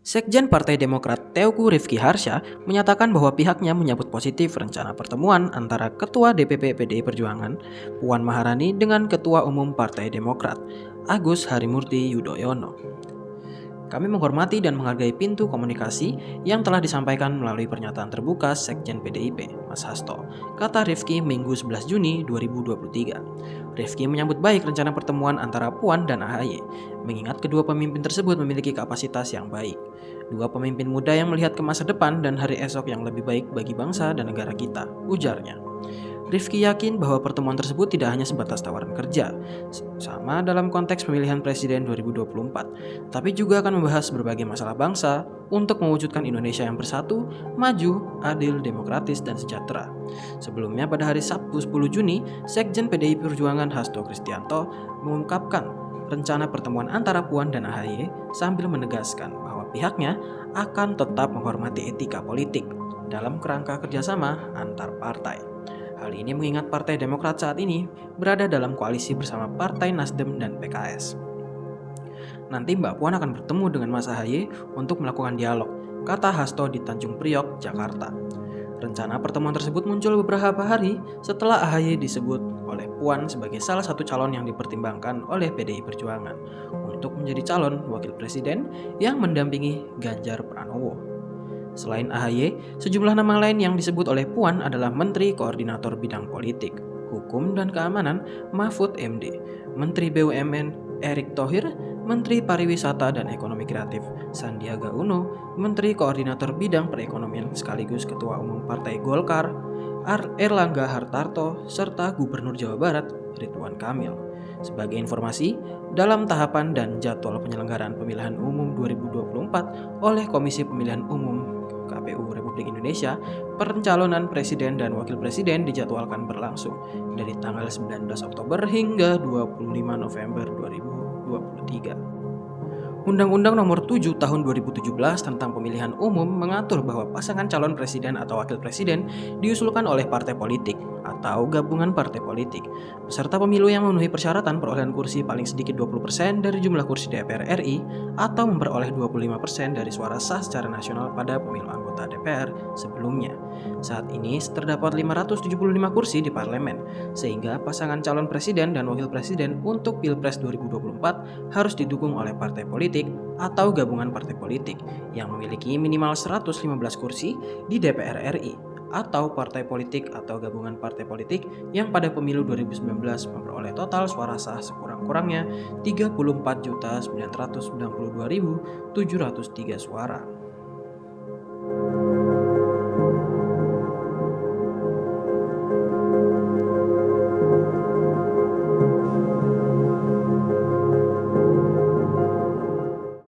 Sekjen Partai Demokrat Teuku Rifki Harsha menyatakan bahwa pihaknya menyambut positif rencana pertemuan antara Ketua DPP PDI Perjuangan Puan Maharani dengan Ketua Umum Partai Demokrat Agus Harimurti Yudhoyono. Kami menghormati dan menghargai pintu komunikasi yang telah disampaikan melalui pernyataan terbuka Sekjen PDIP, Mas Hasto, kata Rifki Minggu 11 Juni 2023. Rifki menyambut baik rencana pertemuan antara Puan dan AHY, mengingat kedua pemimpin tersebut memiliki kapasitas yang baik. Dua pemimpin muda yang melihat ke masa depan dan hari esok yang lebih baik bagi bangsa dan negara kita, ujarnya. Rifki yakin bahwa pertemuan tersebut tidak hanya sebatas tawaran kerja, sama dalam konteks pemilihan presiden 2024, tapi juga akan membahas berbagai masalah bangsa untuk mewujudkan Indonesia yang bersatu, maju, adil, demokratis, dan sejahtera. Sebelumnya pada hari Sabtu 10 Juni, Sekjen PDI Perjuangan Hasto Kristianto mengungkapkan rencana pertemuan antara Puan dan AHY sambil menegaskan bahwa pihaknya akan tetap menghormati etika politik dalam kerangka kerjasama antar partai. Hal ini mengingat Partai Demokrat saat ini berada dalam koalisi bersama Partai Nasdem dan PKS. Nanti Mbak Puan akan bertemu dengan Mas AHY untuk melakukan dialog, kata Hasto di Tanjung Priok, Jakarta. Rencana pertemuan tersebut muncul beberapa hari setelah AHY disebut oleh Puan sebagai salah satu calon yang dipertimbangkan oleh PDI Perjuangan untuk menjadi calon wakil presiden yang mendampingi Ganjar Pranowo. Selain AHY, sejumlah nama lain yang disebut oleh Puan adalah Menteri Koordinator Bidang Politik, Hukum dan Keamanan Mahfud MD, Menteri BUMN Erick Thohir, Menteri Pariwisata dan Ekonomi Kreatif Sandiaga Uno, Menteri Koordinator Bidang Perekonomian sekaligus Ketua Umum Partai Golkar Erlangga Hartarto, serta Gubernur Jawa Barat Ridwan Kamil. Sebagai informasi, dalam tahapan dan jadwal penyelenggaraan pemilihan umum 2024 oleh Komisi Pemilihan Umum KPU Republik Indonesia, pencalonan presiden dan wakil presiden dijadwalkan berlangsung dari tanggal 19 Oktober hingga 25 November 2023. Undang-Undang Nomor 7 Tahun 2017 tentang Pemilihan Umum mengatur bahwa pasangan calon presiden atau wakil presiden diusulkan oleh partai politik atau gabungan partai politik. Peserta pemilu yang memenuhi persyaratan perolehan kursi paling sedikit 20% dari jumlah kursi DPR RI atau memperoleh 25% dari suara sah secara nasional pada pemilu anggota DPR sebelumnya. Saat ini terdapat 575 kursi di parlemen, sehingga pasangan calon presiden dan wakil presiden untuk Pilpres 2024 harus didukung oleh partai politik atau gabungan partai politik yang memiliki minimal 115 kursi di DPR RI atau partai politik atau gabungan partai politik yang pada pemilu 2019 memperoleh total suara sah sekurang-kurangnya 34.992.703 suara.